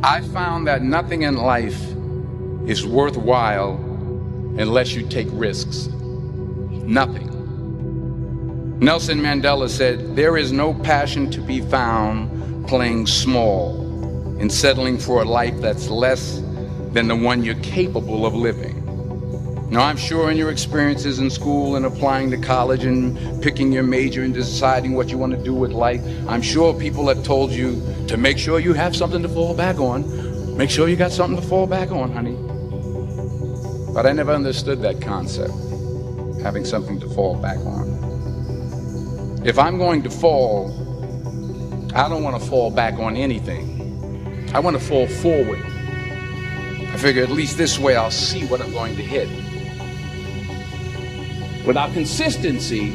I found that nothing in life is worthwhile unless you take risks. Nothing. Nelson Mandela said, "There is no passion to be found playing small and settling for a life that's less than the one you're capable of living." Now, I'm sure in your experiences in school and applying to college and picking your major and deciding what you want to do with life, I'm sure people have told you to make sure you have something to fall back on. Make sure you got something to fall back on, honey. But I never understood that concept, having something to fall back on. If I'm going to fall, I don't want to fall back on anything. I want to fall forward. I figure at least this way I'll see what I'm going to hit. Without consistency,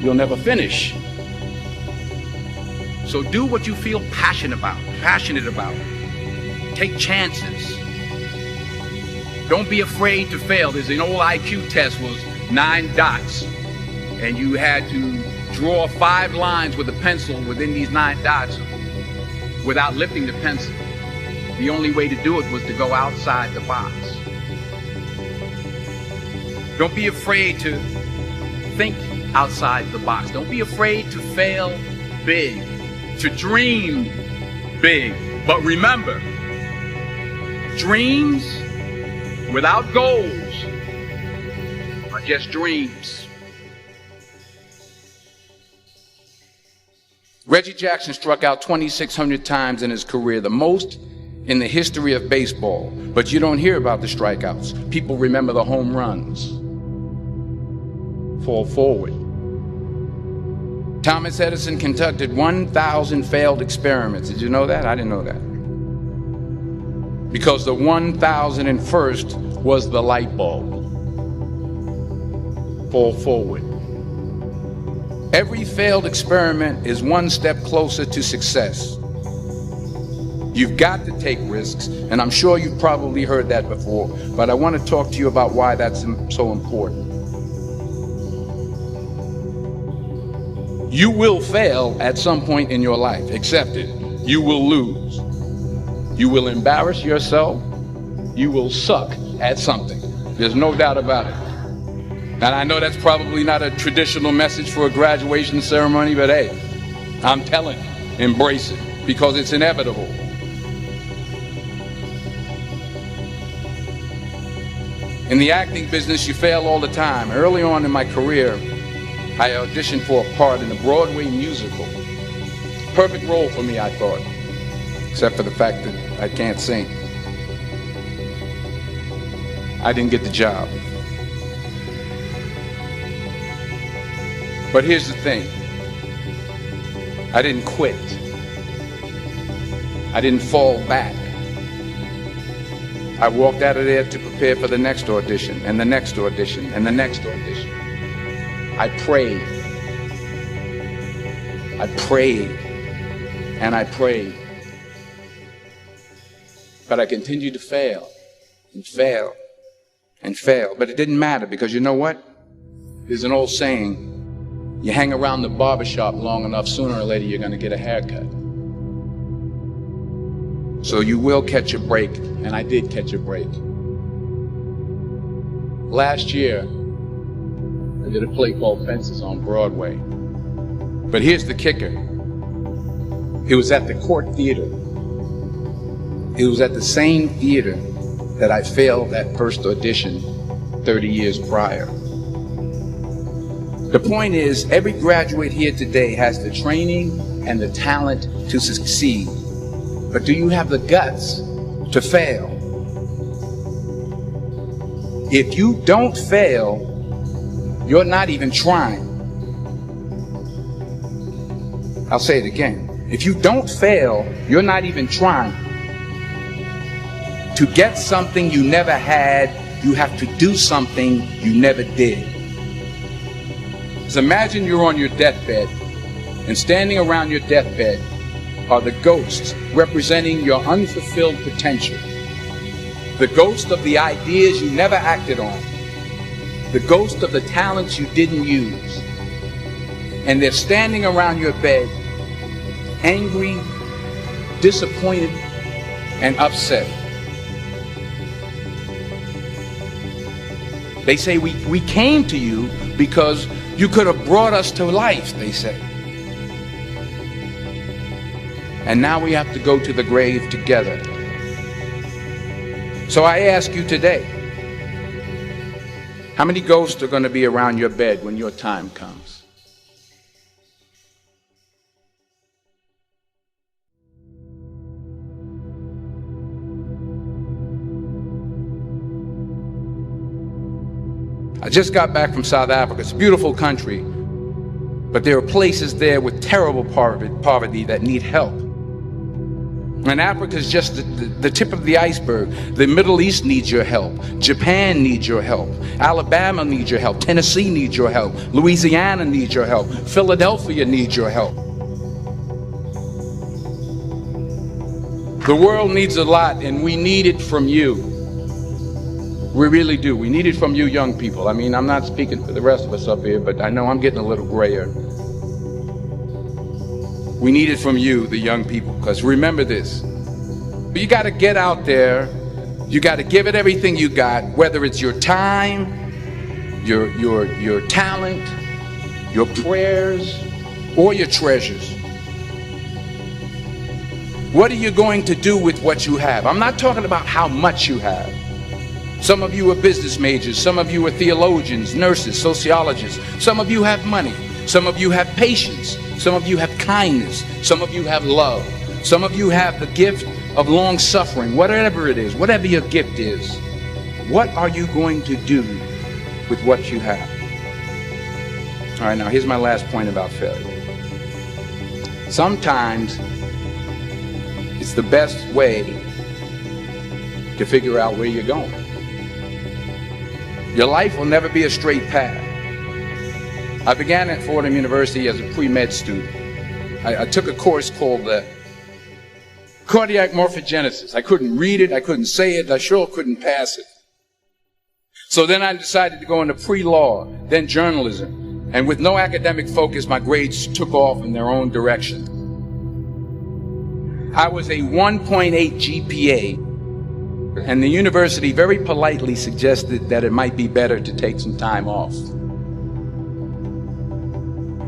you'll never finish. So do what you feel passionate about. Take chances. Don't be afraid to fail. There's an old IQ test, was 9 dots, and you had to draw 5 lines with a pencil within these 9 dots without lifting the pencil. The only way to do it was to go outside the box. Don't be afraid to think outside the box. Don't be afraid to fail big, to dream big. But remember, dreams without goals are just dreams. Reggie Jackson struck out 2,600 times in his career, the most in the history of baseball. But you don't hear about the strikeouts. People remember the home runs. Fall forward. Thomas Edison conducted 1,000 failed experiments. Did you know that? I didn't know that. Because the 1,001st was the light bulb. Fall forward. Every failed experiment is one step closer to success. You've got to take risks, and I'm sure you've probably heard that before, but I want to talk to you about why that's so important. You will fail at some point in your life. Accept it. You will lose. You will embarrass yourself. You will suck at something. There's no doubt about it. And I know that's probably not a traditional message for a graduation ceremony, but hey, I'm telling you, embrace it, because it's inevitable. In the acting business, you fail all the time. Early on in my career, I auditioned for a part in a Broadway musical. Perfect role for me, I thought, except for the fact that I can't sing. I didn't get the job. But here's the thing. I didn't quit. I didn't fall back. I walked out of there to prepare for the next audition, and the next audition, and the next audition. I prayed. I prayed. And I prayed. But I continued to fail and fail and fail. But it didn't matter, because you know what? There's an old saying, you hang around the barbershop long enough, sooner or later you're going to get a haircut. So you will catch a break, and I did catch a break. Last year, I did a play called Fences on Broadway. But here's the kicker. It was at the Court Theater. It was at the same theater that I failed that first audition 30 years prior. The point is, every graduate here today has the training and the talent to succeed. But do you have the guts to fail? If you don't fail, you're not even trying. I'll say it again. If you don't fail, you're not even trying. To get something you never had, you have to do something you never did. So imagine you're on your deathbed, and standing around your deathbed are the ghosts representing your unfulfilled potential. The ghost of the ideas you never acted on. The ghost of the talents you didn't use. And they're standing around your bed, angry, disappointed, and upset. They say we came to you because you could have brought us to life, they say. And now we have to go to the grave together. So I ask you today, how many ghosts are going to be around your bed when your time comes? I just got back from South Africa. It's a beautiful country, but there are places there with terrible poverty that need help. And Africa is just the tip of the iceberg. The Middle East needs your help. Japan needs your help. Alabama needs your help. Tennessee needs your help. Louisiana needs your help. Philadelphia needs your help. The world needs a lot, and we need it from you. We really do. We need it from you young people. I mean, I'm not speaking for the rest of us up here, but I know I'm getting a little grayer. We need it from you, the young people, because remember this. You got to get out there. You got to give it everything you got, whether it's your time, your talent, your prayers, or your treasures. What are you going to do with what you have? I'm not talking about how much you have. Some of you are business majors. Some of you are theologians, nurses, sociologists. Some of you have money. Some of you have patience. Some of you have kindness. Some of you have love. Some of you have the gift of long suffering. Whatever it is, whatever your gift is, what are you going to do with what you have? All right, now here's my last point about failure. Sometimes it's the best way to figure out where you're going. Your life will never be a straight path. I began at Fordham University as a pre-med student. I took a course called cardiac morphogenesis. I couldn't read it, I couldn't say it, I sure couldn't pass it. So then I decided to go into pre-law, then journalism. And with no academic focus, my grades took off in their own direction. I was a 1.8 GPA, and the university very politely suggested that it might be better to take some time off.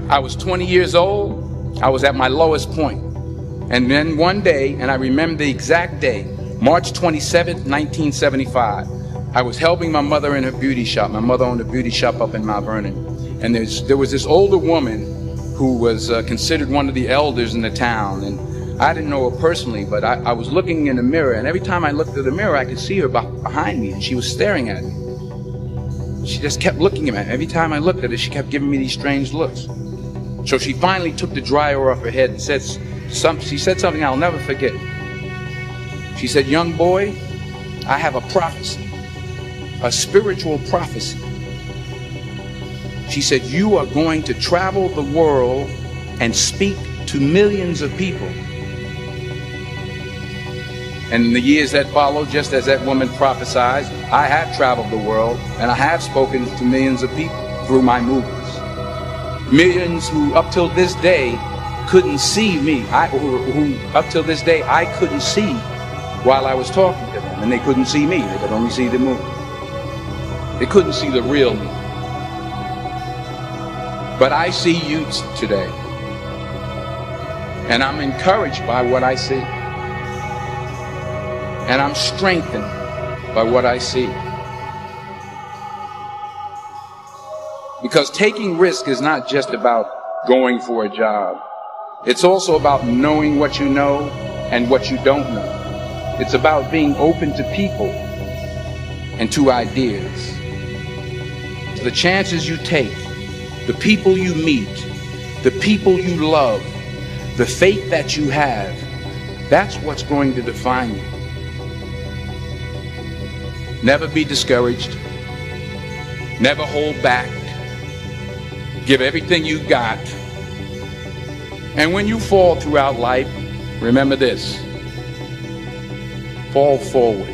I was 20 years old. I was at my lowest point. And then one day, and I remember the exact day, March 27th, 1975, I was helping my mother in her beauty shop. My mother owned a beauty shop up in Mount Vernon. And there was this older woman who was considered one of the elders in the town. And I didn't know her personally, but I was looking in the mirror, and every time I looked at the mirror, I could see her behind me, and she was staring at me. She just kept looking at me. Every time I looked at her, she kept giving me these strange looks. So she finally took the dryer off her head and she said something I'll never forget. She said, "Young boy, I have a prophecy, a spiritual prophecy." She said, "You are going to travel the world and speak to millions of people." And in the years that followed, just as that woman prophesied, I have traveled the world and I have spoken to millions of people through my movies. Millions who up till this day couldn't see me, who up till this day I couldn't see while I was talking to them, and they couldn't see me, they could only see the movie. They couldn't see the real me. But I see you today, and I'm encouraged by what I see. And I'm strengthened by what I see. Because taking risk is not just about going for a job. It's also about knowing what you know and what you don't know. It's about being open to people and to ideas. The chances you take, the people you meet, the people you love, the faith that you have, that's what's going to define you. Never be discouraged. Never hold back. Give everything you got. And when you fall throughout life, remember this: fall forward.